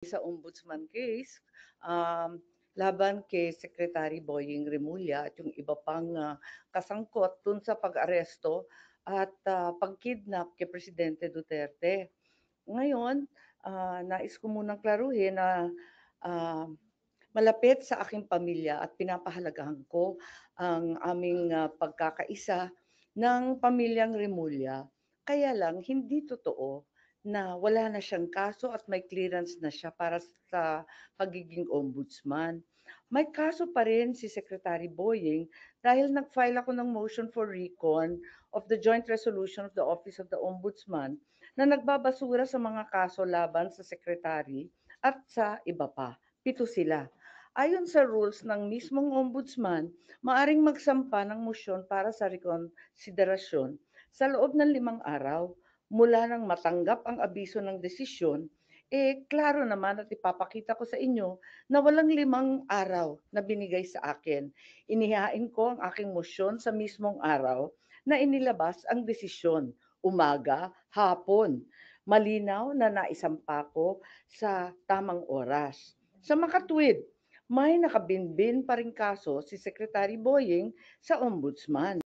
Sa ombudsman case, laban kay Secretary Boying Remulla at yung iba pang kasangkot dun sa pag-aresto at pag-kidnap kay Presidente Duterte. Ngayon, nais ko munang klaruhin na ah, malapit sa aking pamilya at pinapahalagahan ko ang aming pagkakaisa ng pamilyang Remulla. Kaya lang hindi totoo na wala na siyang kaso at may clearance na siya para sa pagiging ombudsman. May kaso pa rin si Secretary Boying dahil nag-file ako ng motion for recon of the joint resolution of the Office of the Ombudsman na nagbabasura sa mga kaso laban sa Secretary at sa iba pa. 7 sila. Ayon sa rules ng mismong ombudsman, maaring magsampa ng motion para sa rekonsiderasyon sa loob ng 5 araw mula nang matanggap ang abiso ng desisyon. Klaro naman at ipapakita ko sa inyo na walang 5 araw na binigay sa akin. Inihain ko ang aking motion sa mismong araw na inilabas ang desisyon, umaga, hapon. Malinaw na naisampa ko sa tamang oras. Sa makatwid, may nakabinbin pa ring kaso si Secretary Boying sa ombudsman.